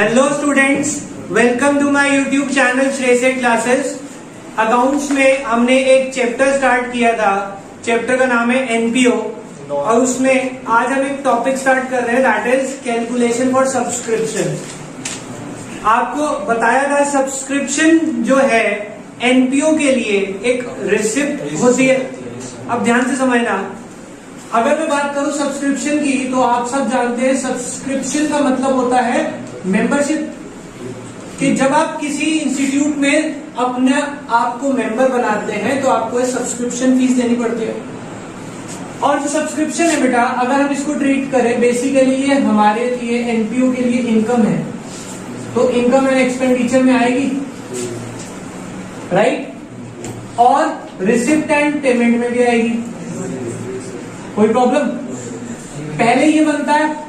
Hello students, welcome to my YouTube channel Shreyas classes. Accounts में हमने एक चैप्टर स्टार्ट किया था। चैप्टर का नाम है एनपीओ और उसमें आज हम एक टॉपिक स्टार्ट कर रहे हैं, that is calculation for subscription. आपको बताया था सब्सक्रिप्शन जो है एनपीओ के लिए एक रिसिप्ट होती है। अब ध्यान से समझना, अगर मैं बात करूं सब्सक्रिप्शन की तो आप सब जानते हैं सब्सक्रिप्शन का मतलब होता है मेंबरशिप। कि जब आप किसी इंस्टीट्यूट में अपने आप को मेंबर बनाते हैं तो आपको सब्सक्रिप्शन फीस देनी पड़ती है। और जो सब्सक्रिप्शन है बेटा, अगर हम इसको ट्रीट करें बेसिकली ये हमारे लिए एनपीओ के लिए इनकम है, तो इनकम एंड एक्सपेंडिचर में आएगी, राइट? और रिसिप्ट एंड पेमेंट में भी आएगी। कोई प्रॉब्लम? पहले ये बनता है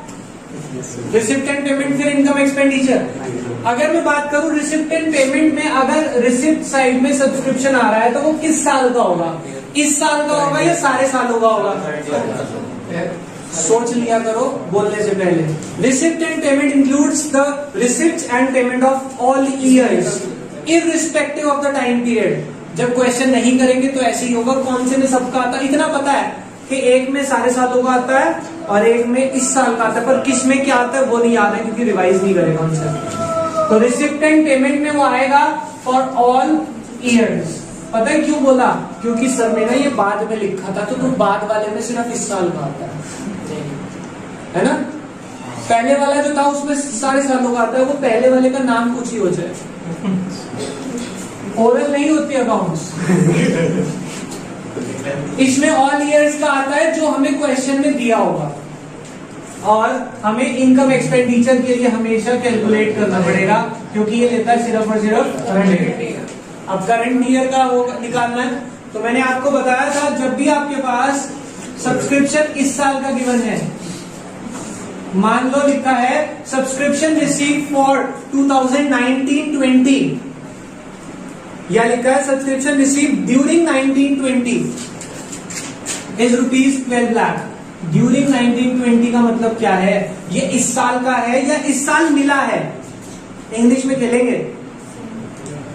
रिसिप्ट एंड पेमेंट, फिर इनकम एक्सपेंडिचर। अगर मैं बात करूं रिसिप्ट एंड पेमेंट में, अगर रिसिप्ट साइड में सब्सक्रिप्शन आ रहा है तो वो किस साल का होगा? इस साल का होगा या सारे सालों का होगा? सोच लिया करो बोलने से पहले। Receipt and payment includes the receipt and payment of all years irrespective of the time period. जब क्वेश्चन नहीं करेंगे तो ऐसे ही होगा, कौन से में सबका आता है। इतना पता है कि एक में सारे सालों का आता है और एक में इस साल का आता है, पर किस में क्या आता है वो नहीं याद है क्योंकि रिवाइज नहीं करेगा हमसे। तो रिसिप्ट एंड पेमेंट में वो आएगा फॉर ऑल ईयर्स। पता है क्यों बोला? क्योंकि सर ने ना ये बाद में लिखा था, तो बाद वाले में सिर्फ इस साल का आता है ना? पहले वाला जो था उसमें सारे सालों का आता है, वो पहले वाले का नाम कुछ ही हो जाए। ओरल नहीं होती अकाउंट्स। इसमें ऑल ईयर्स का आता है जो हमें क्वेश्चन में दिया होगा, और हमें इनकम एक्सपेंडिचर के लिए हमेशा कैलकुलेट करना पड़ेगा क्योंकि ये लेता है सिर्फ और सिर्फ करंट ईयर। अब करंट ईयर का वो निकालना है, तो मैंने आपको बताया था जब भी आपके पास सब्सक्रिप्शन इस साल का गिवन है, मान लो लिखा है सब्सक्रिप्शन रिसीव फॉर 2019-20, या लिखा है subscription receive during 1920 is ₹12 lakh. During 1920 का मतलब क्या है? ये इस साल का है या इस साल मिला है? इंग्लिश में खेलेंगे।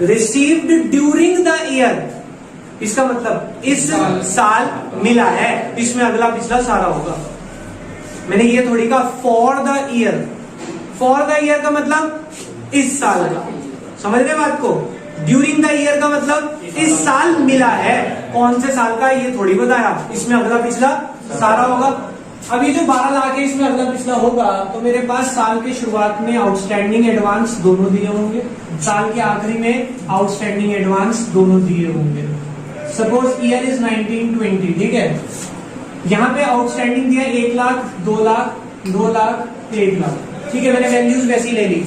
रिसीव्ड ड्यूरिंग द ईयर, इसका मतलब इस साल मिला है, इसमें अगला पिछला सारा होगा। मैंने ये थोड़ी कहा for the year. For the year का मतलब इस साल का, समझ रहे बात को? ड्यूरिंग द ईयर का मतलब इस साल मिला है, कौन से साल का ये थोड़ी बताया, इसमें अगला पिछला सारा होगा। अब ये जो 12 लाख है इसमें अगला पिछला होगा, तो मेरे पास साल के शुरुआत में आउटस्टैंडिंग एडवांस दोनों दिए होंगे, साल के आखिरी में आउटस्टैंडिंग एडवांस दोनों दिए होंगे। सपोज ईयर इज 1920, ठीक है? यहाँ पे आउटस्टैंडिंग दिया 1 लाख, 2 लाख, 2 लाख, 1 लाख, ठीक है? मैंने वैल्यूज वैसी ले ली।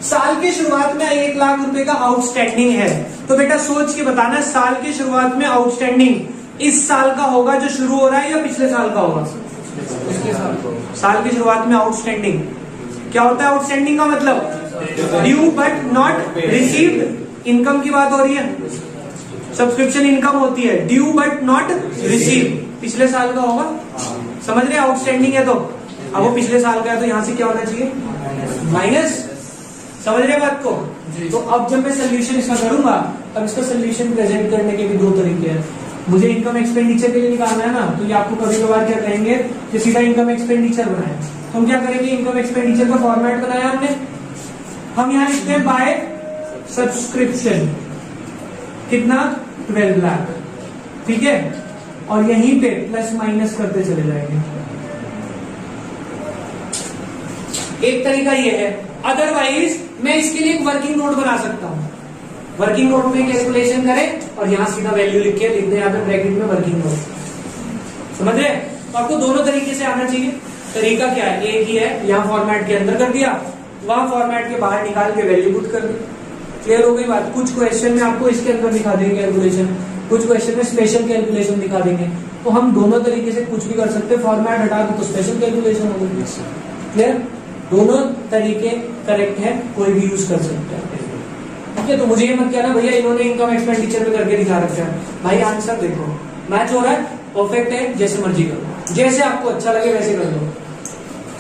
साल के शुरुआत में 1 लाख रुपए का आउटस्टैंडिंग है, तो बेटा सोच के बताना साल के शुरुआत में आउटस्टैंडिंग इस साल का होगा जो शुरू हो रहा है या पिछले साल का होगा? साल की शुरुआत में आउटस्टैंडिंग क्या होता है? आउटस्टैंडिंग का मतलब due but not received. Income की बात हो रही है, सब्सक्रिप्शन इनकम होती है, ड्यू बट नॉट रिसीव्ड पिछले साल का होगा। समझ रहे? आउटस्टैंडिंग है तो अब वो पिछले साल का है, तो यहां से क्या होना चाहिए? माइनस। समझ रहे बात को? तो अब जब मैं सोल्यूशन इसका करूंगा, अब इसका सोल्यूशन प्रेजेंट करने के भी 2 तरीके हैं। मुझे इनकम एक्सपेंडिचर के लिए निकालना है ना, तो ये आपको कभी कभार क्या कहेंगे कि सीधा इनकम एक्सपेंडिचर बनाए। तो हम क्या करेंगे? इनकम एक्सपेंडिचर का फॉर्मेट बनाया हमने, हम यहाँ लिखते हैं बाय सब्सक्रिप्शन, कितना? 12 लाख, ठीक है? और यहीं पे प्लस माइनस करते चले जाएंगे। एक तरीका ये है, अदरवाइज मैं इसके लिए एक वर्किंग नोट बना सकता हूं। वर्किंग नोट में कैलकुलेशन करें और यहां सीधा वैल्यू लिख के लिख दें यहाँ पे ब्रैकेट में वर्किंग नोट। समझ रहे? तो आपको दोनों तरीके से आना चाहिए। तरीका क्या है? एक ही है, यहाँ फॉर्मेट के अंदर कर दिया, वहां फॉर्मेट के बाहर निकाल के वैल्यू पुट कर दी। क्लियर हो गई बात? कुछ क्वेश्चन में आपको इसके अंदर दिखा देंगे कैलकुलेशन, कुछ क्वेश्चन में स्पेशल कैलकुलेशन दिखा देंगे। तो हम दोनों तरीके से कुछ भी कर सकते हैं। फॉर्मेट हटा दो तो स्पेशल कैलकुलेशन हो गई। क्लियर? दोनों तरीके करेक्ट है, कोई भी यूज कर सकते हैं। ठीक है? तो मुझे ये मत कहना भैया इन्होंने इनकम एक्सपेंडिचर में करके दिखा रखा है। भाई आंसर देखो, मैच हो रहा है, परफेक्ट है, जैसे मर्जी करो, जैसे आपको अच्छा लगे वैसे कर लो।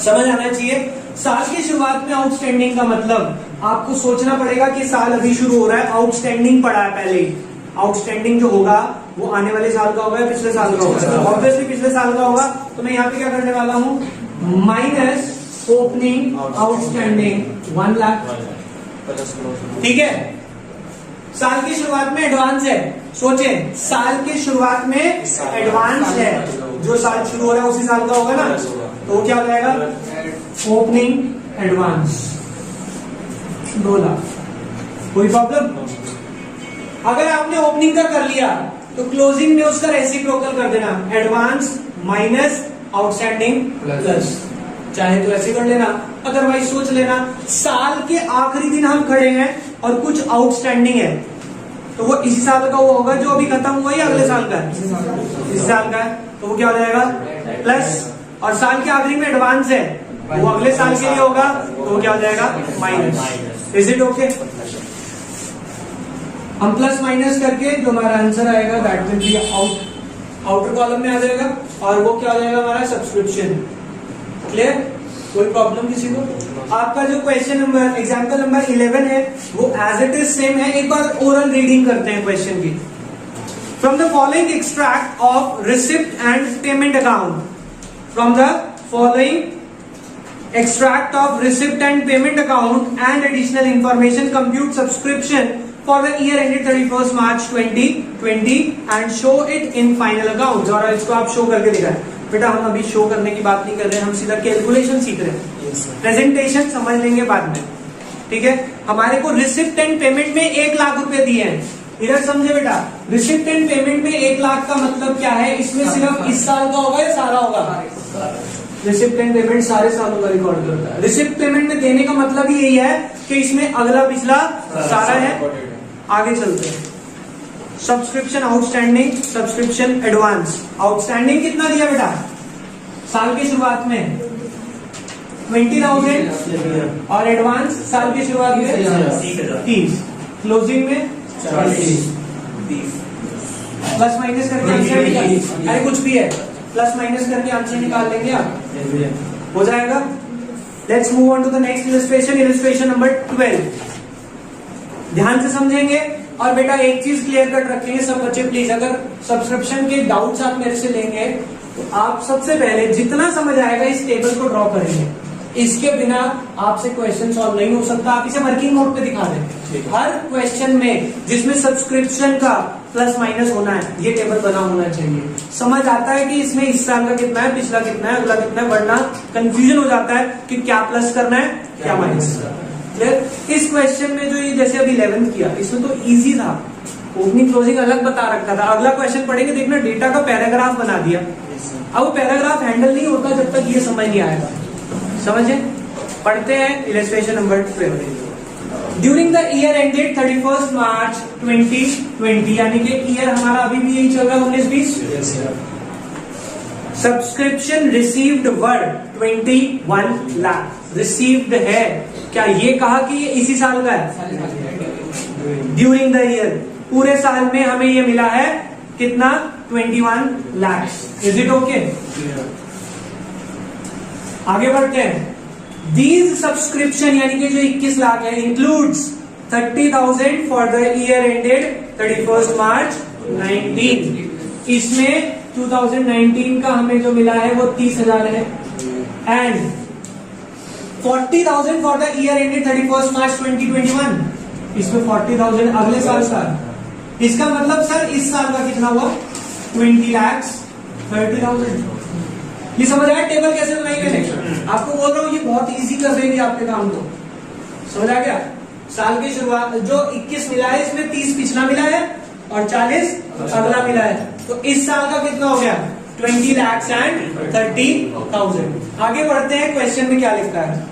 समझ आना चाहिए। साल की शुरुआत में आउटस्टैंडिंग का मतलब आपको सोचना पड़ेगा कि साल अभी शुरू हो रहा है, आउटस्टैंडिंग पड़ा है पहले ही। आउटस्टैंडिंग जो होगा वो आने वाले साल का होगा या पिछले साल का होगा? ऑब्वियसली पिछले साल का होगा। तो मैं यहाँ पे क्या करने वाला हूँ, माइनस ओपनिंग आउटस्टैंडिंग 1 लाख। ठीक है, साल की शुरुआत में एडवांस है। सोचे साल की शुरुआत में एडवांस है, जो साल शुरू हो रहा है उसी साल का होगा ना, तो क्या हो जाएगा, ओपनिंग एडवांस 2 लाख। कोई प्रॉब्लम? अगर आपने ओपनिंग का कर लिया तो क्लोजिंग में उसका रेसिप्रोकल कर देना, एडवांस माइनस आउटस्टैंडिंग प्लस। चाहे तो ऐसे कर लेना, अदरवाइज सोच लेना साल के आखिरी दिन हम खड़े हैं और कुछ आउटस्टैंडिंग है, तो वो इसी साल का वो होगा जो अभी खत्म हुआ या अगले साल का है? इस साल का है, तो वो क्या हो जाएगा, प्लस। और साल के आखिरी में एडवांस है, वो अगले साल के लिए होगा, तो वो क्या हो जाएगा, माइनस। Is it okay? हम प्लस माइनस करके जो हमारा आंसर आएगा that will be outer column में आ जाएगा, और वो क्या हो जाएगा हमारा, सब्सक्रिप्शन। क्लियर? कोई प्रॉब्लम किसी को? आपका जो क्वेश्चन नंबर एग्जाम्पल नंबर 11 है वो एज इट इज सेम है। एक बार ओरल रीडिंग करते हैं क्वेश्चन की। From the following extract of receipt and payment account, from the following extract of receipt and payment account and additional information, compute subscription for the year ended 31st March 2020 and show it in final account। और इसको आप show करके दिखाएं। बेटा हम अभी show करने की बात नहीं कर रहे हैं, हम सीधा कैलकुलेशन सीख रहे हैं। प्रेजेंटेशन समझ लेंगे बाद में, ठीक है। हमारे को रिसिप्ट एंड पेमेंट में 1 लाख रुपए दिए हैं, इधर समझे बेटा। रिसिप्ट एंड पेमेंट में 1 लाख का मतलब क्या है, इसमें सिर्फ इस साल का होगा या सारा होगा? रिसिप्ट एंड पेमेंट सारे सालों का रिकॉर्ड करता है। रिसिप्ट पेमेंट में देने का मतलब ही यही है कि इसमें अगला पिछला सारा है। आगे चलते हैं। Subscription outstanding, subscription advance. Outstanding कितना दिया बेटा साल की शुरुआत में? 20,000 और एडवांस साल की शुरुआत में 30, क्लोजिंग में 40। प्लस माइनस करके आंसर निकाल, अरे कुछ भी है, प्लस माइनस करके आंसर निकाल लेंगे आप, हो जाएगा। Let's move on to the next illustration, illustration number 12। ध्यान से समझेंगे और बेटा एक चीज क्लियर कट रखेंगे सब बच्चे प्लीज। अगर सब्सक्रिप्शन के डाउट्स आप मेरे से लेंगे तो आप सबसे पहले जितना समझ आएगा इस टेबल को ड्रॉ करेंगे। इसके बिना आपसे क्वेश्चन सॉल्व नहीं हो सकता। आप इसे वर्किंग मोड पे दिखा दें। हर क्वेश्चन में जिसमें सब्सक्रिप्शन का प्लस माइनस होना है, ये टेबल बना होना चाहिए। समझ आता है कि इसमें इस साल का कितना है, पिछला कितना है, अगला कितना है, वरना कंफ्यूजन हो जाता है कि क्या प्लस करना है क्या माइनस करना है। इस क्वेश्चन में जो ये जैसे अभी 11 किया, इसमें तो इजी था, ओपनिंग क्लोजिंग अलग बता रखा था। अगला क्वेश्चन पढ़ेंगे, देखना डेटा का पैराग्राफ बना दिया। अब वो पैराग्राफ हैंडल नहीं होता जब तक ये समझ नहीं आएगा। समझे? पढ़ते हैं illustration number 12। During the year ended 31st March 2020, यानी कि ईयर हमारा अभी भी यही चल रहा है 19-20। Subscription received word 21 lakh received है। क्या ये कहा कि ये इसी साल का है? ड्यूरिंग द ईयर, पूरे साल में हमें ये मिला है कितना, 21 लाख। Is it okay? आगे बढ़ते हैं। दीज सब्सक्रिप्शन यानी कि जो 21 लाख है includes 30,000 for the year ended 31st मार्च 19। इसमें 2019 का हमें जो मिला है वो 30,000 है, and 40,000 for the year ended 31st मार्च 2021। इसमें 40,000 अगले साल का। इसका मतलब सर इस साल का कितना हुआ, 20 लाख 30,000। ये समझ आया टेबल कैसे बनाई मैंने? आपको बोल रहा हूँ ये बहुत इजी कर देंगे आपके काम को। समझ आ गया? साल की शुरुआत जो 21 मिला है, इसमें 30 पिछला मिला है और 40 अगला मिला है, तो इस साल का कितना हो गया, 20 लाख एंड 30,000। आगे बढ़ते हैं, क्वेश्चन में क्या लिखता है।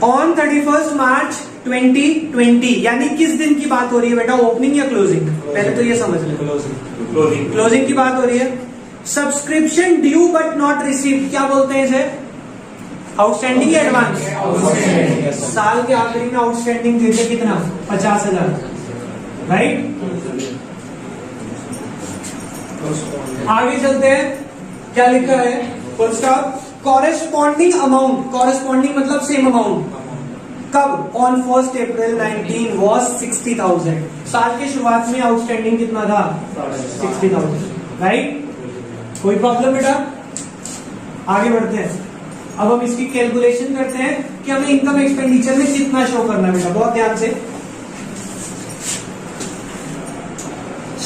ऑन 31st मार्च 2020, यानी किस दिन की बात हो रही है बेटा, ओपनिंग या क्लोजिंग? पहले तो ये समझ ले, क्लोजिंग की बात हो रही है। Subscription due but not received, क्या बोलते हैं इसे, आउटस्टैंडिंग या एडवांस? साल के आखिरी में आउटस्टैंडिंग देते कितना, 50,000, राइट। आगे चलते हैं, क्या लिखा है, full stop. Corresponding amount, corresponding मतलब सेम अमाउंट, कब? On 1 April 19 was 60,000। साल के शुरुआत में आउटस्टैंडिंग कितना था? 60,000, राइट? कोई प्रॉब्लम बेटा? आगे बढ़ते हैं। अब हम इसकी कैलकुलेशन करते हैं कि हमें इनकम एक्सपेंडिचर में कितना शो करना है बेटा, बहुत ध्यान से।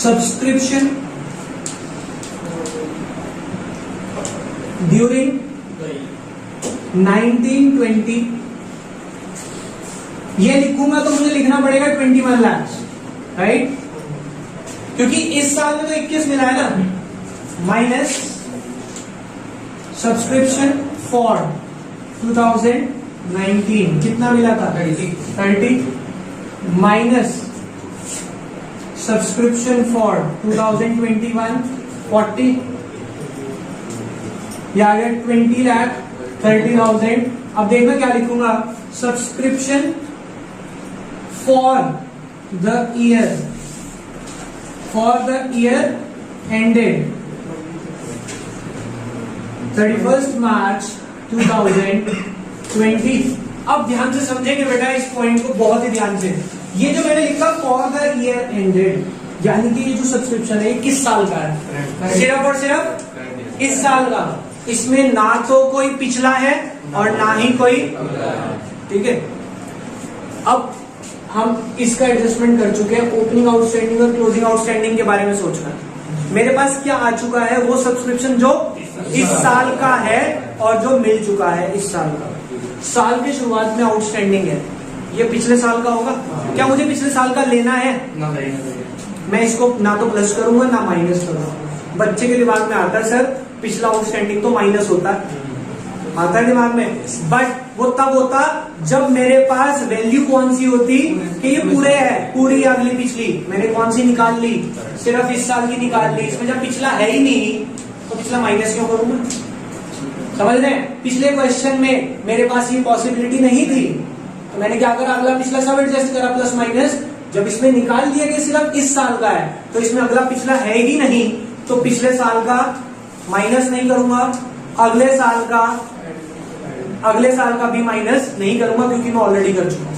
सब्सक्रिप्शन ड्यूरिंग 1920, ये लिखूंगा तो मुझे लिखना पड़ेगा 21 लाख, राइट? क्योंकि इस साल में तो 21 मिला है ना, माइनस सब्सक्रिप्शन फॉर 2019 कितना मिला था? 30 माइनस सब्सक्रिप्शन फॉर 2021 40, या आ गया 20 लाख 30,000। अब देखना क्या लिखूंगा, subscription for the year ended 31 मार्च 2020। अब ध्यान से समझेंगे बेटा इस पॉइंट को, बहुत ही ध्यान से। ये जो मैंने लिखा फॉर द ईयर एंडेड, यानी कि ये जो सब्सक्रिप्शन है ये किस साल का है? सिर्फ और सिर्फ इस साल का। इसमें ना तो कोई पिछला है और ना ही कोई, ठीक है? अब हम इसका एडजस्टमेंट कर चुके हैं, ओपनिंग आउटस्टैंडिंग और क्लोजिंग आउटस्टैंडिंग के बारे में सोचना। मेरे पास क्या आ चुका है? वो सब्सक्रिप्शन जो इस साल का है और जो मिल चुका है इस साल का। साल के शुरुआत में आउटस्टैंडिंग है, ये पिछले साल का होगा। क्या मुझे पिछले साल का लेना है? मैं इसको ना तो प्लस करूंगा ना माइनस करूंगा। बच्चे के दिमाग में आता है सर पिछला आउटस्टैंडिंग तो माइनस होता है, आता है दिमाग में, बट वो तब होता जब मेरे पास वैल्यू कौन सी होती कि ये पूरे है, पूरी अगली पिछली मैंने कौन सी निकाल ली? सिर्फ इस साल की निकाल ली। इसमें जब पिछला है ही नहीं तो पिछला माइनस क्यों करूंगा? समझ रहे हैं? पिछले क्वेश्चन में मेरे पास ये पॉसिबिलिटी नहीं थी तो मैंने क्या करा, अगला पिछला सब एडजस्ट करा प्लस माइनस। जब इसमें निकाल दिया कि सिर्फ इस साल का है तो इसमें अगला पिछला है ही नहीं तो पिछले साल का माइनस नहीं करूंगा, अगले साल का भी माइनस नहीं करूंगा क्योंकि मैं ऑलरेडी कर चुका हूं।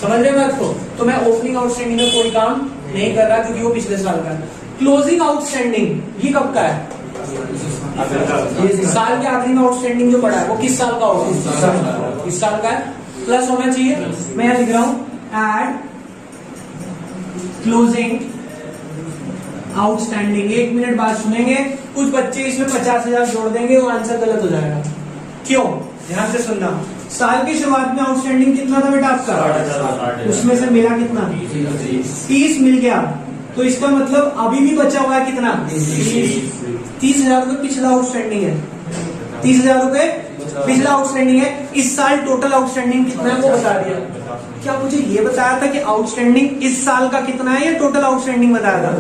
समझ रहे हैं बात को? तो मैं ओपनिंग आउटस्टैंडिंग में कोई काम नहीं कर रहा क्योंकि वो पिछले साल का है। क्लोजिंग आउटस्टैंडिंग ये कब का है? साल के आखिरी में आउटस्टैंडिंग जो पड़ा है वो किस साल का होगा? इस साल का है, प्लस होना चाहिए। मैं यहां लिख रहा हूं एड क्लोजिंग आउटस्टैंडिंग। 1 मिनट बाद सुनेंगे, कुछ बच्चे इसमें 50,000 जोड़ देंगे, वो आंसर गलत हो जाएगा। क्यों? ध्यान से सुनना। साल की शुरुआत में आउटस्टैंडिंग कितना था बेटा आपका? उसमें से मिला कितना? 30 मिल गया, तो इसका मतलब अभी भी बचा हुआ है कितना? 30,000 रुपए पिछला आउटस्टैंडिंग है। 30,000 रुपए पिछला आउटस्टैंडिंग है। इस साल टोटल आउटस्टैंडिंग कितना है वो बता दिया। क्या मुझे ये बताया था कि आउटस्टैंडिंग इस साल का कितना है या टोटल आउटस्टैंडिंग बताया था?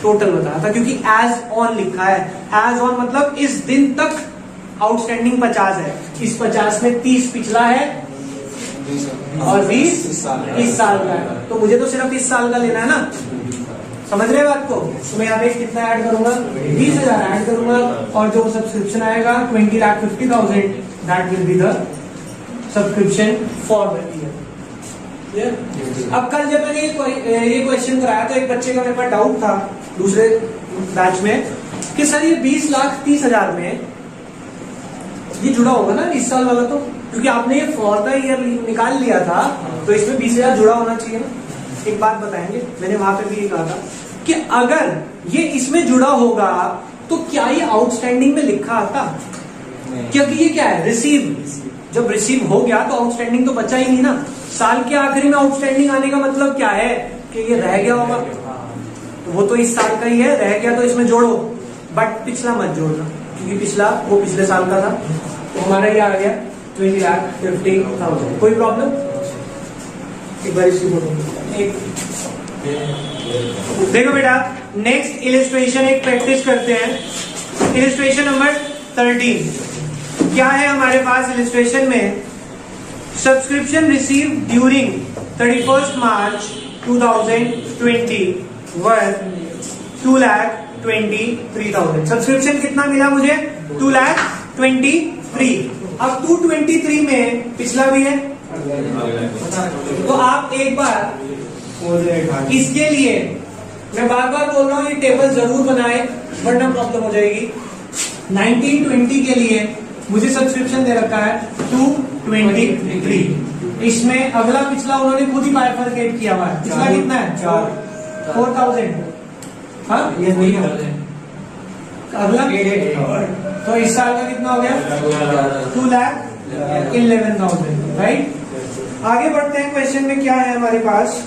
टोटल बताया था क्योंकि एज ऑन लिखा है। एज ऑन मतलब इस दिन तक आउटस्टैंडिंग 50 है, इस 50 में 30 पिछला है और 20 इस साल का है, तो मुझे तो सिर्फ इस साल का लेना है ना। समझ रहे बात को? तो मैं यहाँ पे कितना ऐड करूंगा? 20,000 ऐड करूंगा और जो सब्सक्रिप्शन आएगा 20,50,000 that will be the subscription for the year. अब कल जब मैंने ये क्वेश्चन कराया तो एक बच्चे का मेरे पास डाउट था दूसरे बैच में कि सर ये 20,30,000 में ये जुड़ा होगा ना इस साल वाला, तो क्योंकि आपने ये फॉर द ईयर निकाल लिया था तो इसमें 20,000 जुड़ा होना चाहिए ना। एक बात बताएंगे, मैंने वहां पे भी ये कहा था कि अगर ये इसमें जुड़ा होगा तो क्या ये आउटस्टैंडिंग में लिखा आता? क्योंकि ये क्या है? रिसीव। जब रिसीव हो गया तो आउटस्टैंडिंग तो बचा ही नहीं ना। साल के आखिरी में आउटस्टैंडिंग आने का मतलब क्या है कि ये रह गया होगा, तो वो तो इस साल का ही है, रह गया तो इसमें जोड़ो, बट पिछला मत जोड़ना क्योंकि पिछला वो पिछले साल का था। तो हमारा ये आ गया 20,50,000। कोई प्रॉब्लम? एक बार इसकी देखो बेटा, नेक्स्ट इलिस्ट्रेशन एक प्रैक्टिस करते हैं। इलिस्ट्रेशन नंबर 13 क्या है हमारे पास? इलिस्ट्रेशन में सब्सक्रिप्शन रिसीव ड्यूरिंग 31 मार्च 2020 वर 2,23,000। सब्सक्रिप्शन कितना मिला मुझे? 2,23,000। 23। अब 223 में पिछला भी है, तो आप एक बार इसके लिए, मैं बार बार बोल रहा हूं ये टेबल जरूर बनाए वरना प्रॉब्लम हो जाएगी। 1920 के लिए मुझे सब्सक्रिप्शन दे रखा है 223, इसमें अगला पिछला उन्होंने खुद ही बाइफरकेट किया हुआ है। पिछला कितना है? 4000। हाँ ये वही है। अगला तो इस साल का कितना हो गया? 2,11,000, राइट। आगे बढ़ते हैं, क्वेश्चन में क्या है हमारे पास।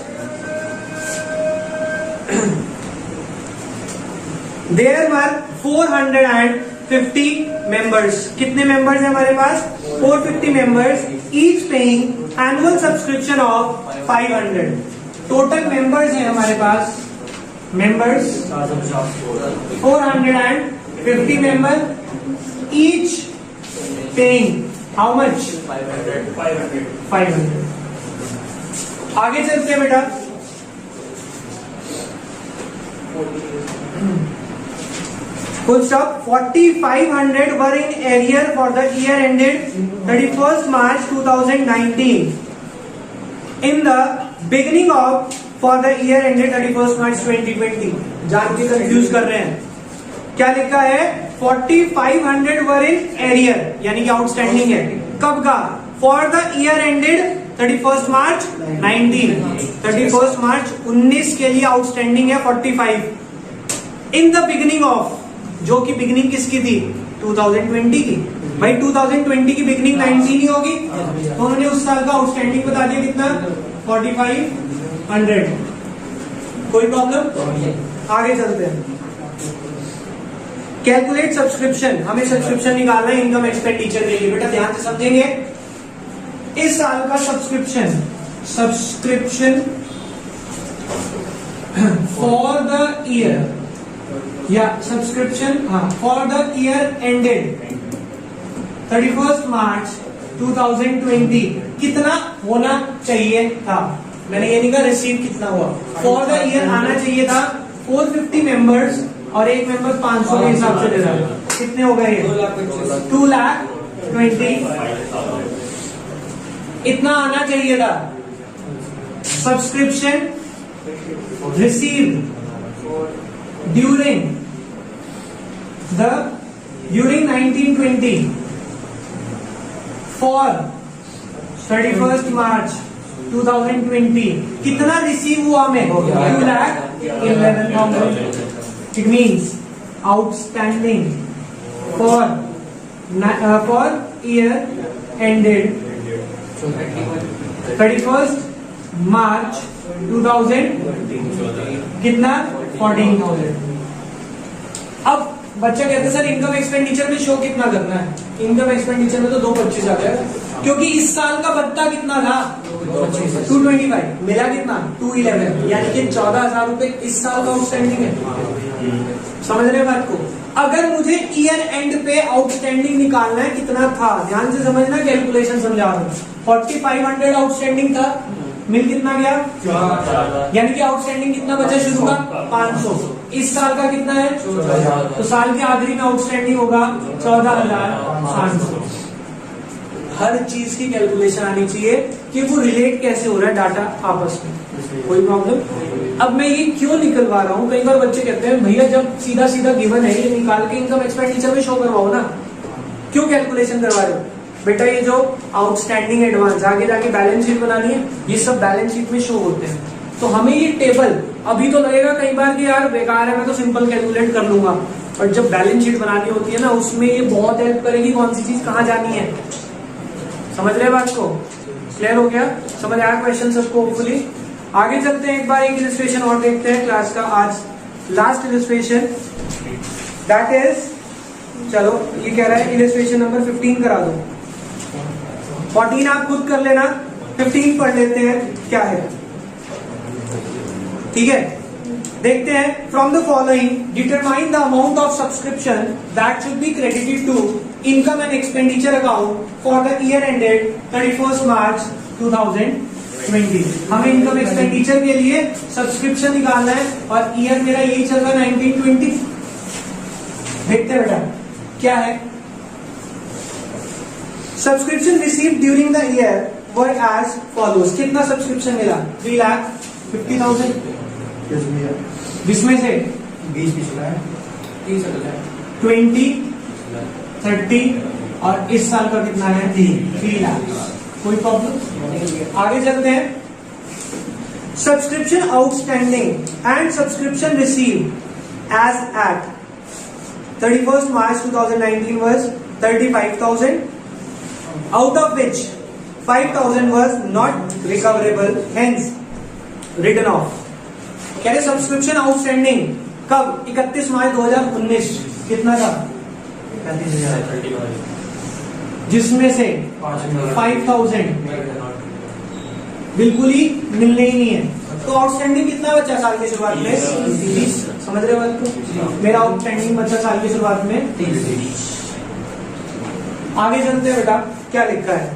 There were 450 members. कितने मेंबर्स हैं हमारे पास? 450 members, each paying annual subscription of 500। Total members हैं हमारे पास, members 450 member, each paying how much? 500। आगे चलते हैं बेटा। Full stop. 4,500 were in arrear for the year ended 31st March 2019. In the beginning of for the year ended 31st March 2020. जान के confuse कर रहे हैं, क्या लिखा है? 4,500 were in arrear, यानी कि आउटस्टैंडिंग है। कब का? For the year ended 31st March 19। 31st मार्च 19 के लिए आउटस्टैंडिंग है 45। इन द बिगिनिंग ऑफ, जो कि बिगिनिंग किसकी थी? 2020 की। भाई 2020 की बिगिनिंग 19 ही होगी, तो उन्होंने उस साल का आउटस्टैंडिंग बता दिया कितना? 4,500। कोई प्रॉब्लम? आगे चलते हैं। Calculate subscription. हमें सब्सक्रिप्शन निकालना है इनकम एक्सपेंडिचर के लिए। बेटा ध्यान से समझेंगे, इस साल का सब्सक्रिप्शन फॉर द ईयर, या subscription for the year ended 31st March 2020 कितना होना चाहिए था? मैंने ये नहीं कहा रिसीव कितना हुआ, फॉर द ईयर आना चाहिए था 450 मेंबर्स, और एक मेंबर 500 के हिसाब से दे रहा है। कितने हो गए ये? 2,20,000। इतना आना चाहिए था। Subscription received during 1920 for 31st March 2020 कितना रिसीव हुआ हमें? 2,11,000। It means outstanding for year ended 31st March 2020 कितना? 14,000। अब बच्चा कहते सर इनकम एक्सपेंडिचर में शो कितना करना है? इनकम एक्सपेंडिचर में तो 225 आ गया, क्योंकि इस साल का भत्ता कितना था? 225। मिला कितना? 211, यानी कि 14,000 रुपए इस साल का आउटस्टैंडिंग है। समझ रहे बात को? अगर मुझे ईयर एंड पे आउटस्टैंडिंग निकालना है कितना था, ध्यान से समझना, कैलकुलेशन समझा रहा हूं। 4,500 आउटस्टैंडिंग था, मिल कितना गया? यानी कि आउटस्टैंडिंग कितना बचा शुरू का? 500। इस साल का कितना है? तो साल के आखिरी में आउटस्टैंडिंग होगा 14,500। हर चीज की कैलकुलेशन आनी चाहिए कि वो रिलेट कैसे हो रहा है डाटा आपस में। कोई प्रॉब्लम? अब मैं ये क्यों निकलवा रहा हूँ, कई बार बच्चे कहते हैं भैया जब सीधा सीधा गिवन है ये निकाल के इनकम एक्सपेंडिचर में शो करवाओ ना, क्यों कैलकुलेशन करवा रहे हो? बेटा ये जो आउटस्टैंडिंग एडवांस आगे जाके बैलेंस शीट बनानी है, ये सब बैलेंस शीट में शो होते हैं। तो हमें ये टेबल अभी तो लगेगा कई बार कि यार बेकार है, मैं तो सिंपल कैलकुलेट कर लूंगा, पर जब बैलेंस शीट बनानी होती है ना, उसमें ये बहुत हेल्प करेगी कौन सी चीज कहाँ जानी है। समझ रहे बात को? क्लियर हो गया? समझ आया क्वेश्चन सबको? होपफुली। आगे चलते हैं, एक बार एक इलस्ट्रेशन और देखते हैं क्लास का आज लास्ट इलस्ट्रेशन, दैट इज, चलो ये कह रहा है इलस्ट्रेशन नंबर 15 करा दो। 14 आप खुद कर लेना, 15 पढ़ लेते हैं क्या है। ठीक है, देखते हैं। From the following determine the amount of subscription that should be credited to income and expenditure account for the year ended 31st March 2020। हमें इनकम एक्सपेंडिचर के लिए सब्सक्रिप्शन निकालना है और ईयर मेरा यही चल रहा है 1920। देखते हैं बेटा क्या है। Subscription receive during the year were as follows. कितना सब्सक्रिप्शन मिला? 3,50,000, जिसमें से 20 पिछला है, 30 अगला है, 20, 30 और इस साल का कितना है? 3 लाख। कोई प्रॉब्लम? आगे चलते हैं। Subscription outstanding and subscription receive as at 31st March 2019 was 35,000, out of which 5,000 was not recoverable, hence written off। कह रहे सब्सक्रिप्शन आउटस्टैंडिंग कब? 31 मार्च 2019 कितना था? 35,000, जिसमें से 5,000 बिल्कुल ही मिलने ही नहीं है। तो आउटस्टैंडिंग कितना बचा साल की शुरुआत में? 30। समझ रहे हो बात को? मेरा आउटस्टैंडिंग बचा साल की शुरुआत में 30। आगे चलते हैं बेटा, क्या लिखा है?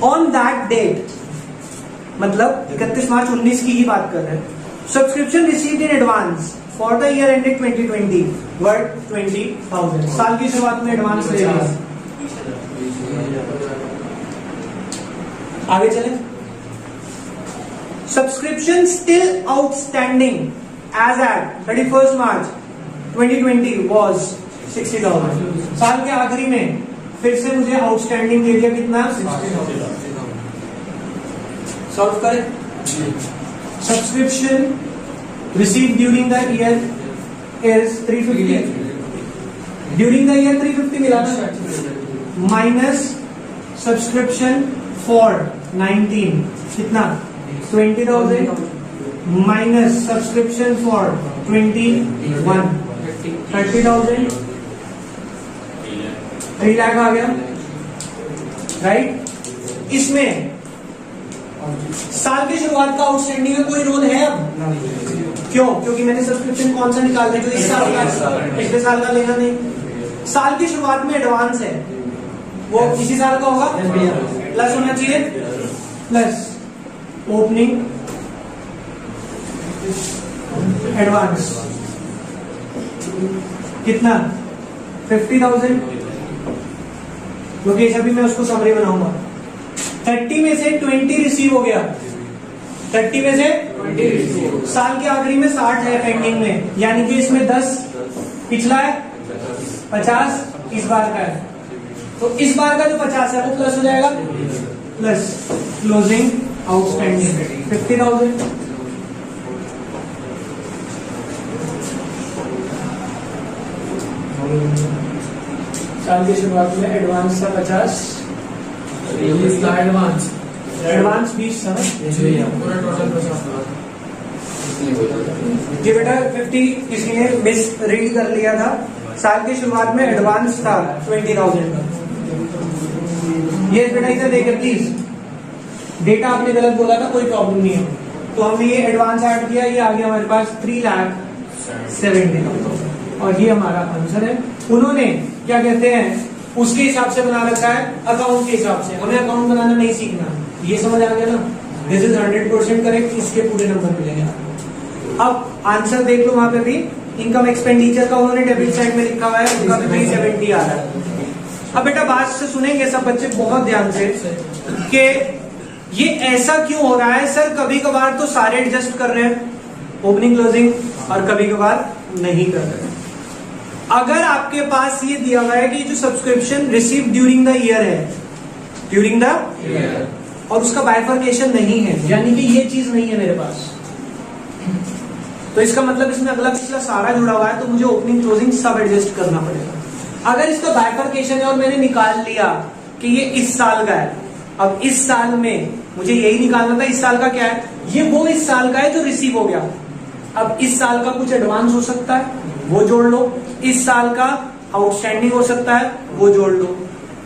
ऑन दैट डेट, मतलब 31 मार्च 19 की ही बात कर रहे हैं। Subscription received in advance for the year ended 2020 worth 20,000। साल की शुरुआत में एडवांस ले लिया। आगे चलें। Subscription still outstanding as at 31st March 2020 was 60,000। साल के आखिरी में फिर से मुझे आउटस्टैंडिंग दे दिया कितना? 60,000। सॉल्व करें। Subscription receive during the year is 350, during the year 350 मिला ना, माइनस सब्सक्रिप्शन फॉर 19 कितना? 20,000 माइनस सब्सक्रिप्शन फॉर 21 30,000, 3 लाख आ गया, राइट। इसमें साल की शुरुआत का आउटस्टैंडिंग का कोई रोल है अब? क्यों? क्योंकि मैंने सब्सक्रिप्शन कौन सा निकालना है? जो इस साल का, पिछले साल का लेना नहीं। साल की शुरुआत में एडवांस है, वो इसी साल का होगा, प्लस होना चाहिए, प्लस ओपनिंग एडवांस कितना? 50,000। क्योंकि अभी मैं उसको समरी बनाऊंगा। 30 में से 20 रिसीव हो गया, 30 में से 20 रिसीव। साल के आखिरी में 60 है पेंडिंग में, यानी कि इसमें 10 पिछला है, 50 इस बार का है। तो इस बार का जो 50 है वो प्लस हो जाएगा, प्लस क्लोजिंग आउटस्टैंडिंग 50,000। साल की शुरुआत में एडवांस था 50, एडवांस 20 था ना, पूरा टोटल 50। जी बेटा 50 किसी ने मिस रीड कर लिया था। साल की शुरुआत में एडवांस था 20,000 का। ये बेटा इधर देखिए प्लीज, डेटा आपने गलत बोला था, कोई प्रॉब्लम नहीं है। तो हमने ये एडवांस ऐड किया, ये आ गया हमारे पास 3,70,000 और ये हमारा आंसर है। उन्होंने क्या कहते हैं उसके हिसाब से बना रखा है, अकाउंट के हिसाब से। हमें अकाउंट बनाना नहीं सीखना, ये समझ आ गया ना? दिस इज 100% करेक्ट, इसके पूरे नंबर मिलेंगे। अब आंसर देख लो, वहां पे भी इनकम एक्सपेंडिचर का उन्होंने डेबिट साइड में लिखा हुआ है, उनका 370 आ रहा है। अब बेटा बात से सुनेंगे सब बच्चे बहुत ध्यान से कि ये ऐसा क्यों हो रहा है सर? कभी कभार तो सारे एडजस्ट कर रहे हैं ओपनिंग क्लोजिंग, और कभी कभार नहीं कर रहे हैं। अगर आपके पास ये दिया हुआ है कि जो subscription receive during the year है, ड्यूरिंग द ईयर, और उसका बाइफर्केशन नहीं है, यानी कि ये चीज नहीं है मेरे पास, तो इसका मतलब इसमें अगला पिछला सारा जुड़ा हुआ है, तो मुझे ओपनिंग क्लोजिंग सब एडजस्ट करना पड़ेगा। अगर इसका बाइफर्केशन है और मैंने निकाल लिया कि ये इस साल का है, अब इस साल में मुझे यही निकालना था, इस साल का क्या है? ये वो इस साल का है जो रिसीव हो गया। अब इस साल का कुछ एडवांस हो सकता है, वो जोड़ लो। इस साल का आउटस्टैंडिंग हो सकता है, वो जोड़ लो।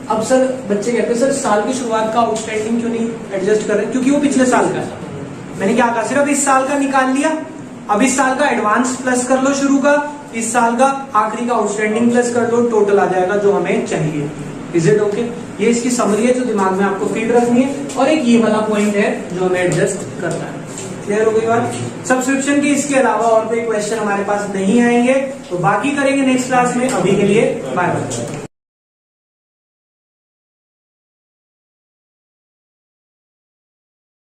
अब सर बच्चे कहते हैं सर साल की शुरुआत का आउटस्टैंडिंग क्यों नहीं एडजस्ट कर रहे? क्योंकि वो पिछले साल का है। मैंने क्या कहा, सिर्फ इस साल का निकाल लिया। अब इस साल का एडवांस प्लस कर लो शुरू का, इस साल का आखिरी का आउटस्टैंडिंग प्लस कर लो, टोटल आ जाएगा जो हमें चाहिए। Is it okay? ये इसकी समरी है जो दिमाग में आपको फीड रखनी है, और एक ये वाला पॉइंट है जो हमें एडजस्ट करना है। क्लियर हो गई बात? सब्सक्रिप्शन के इसके अलावा और कोई क्वेश्चन हमारे पास नहीं आएंगे, तो बाकी करेंगे नेक्स्ट क्लास में। अभी के लिए बाय बाय।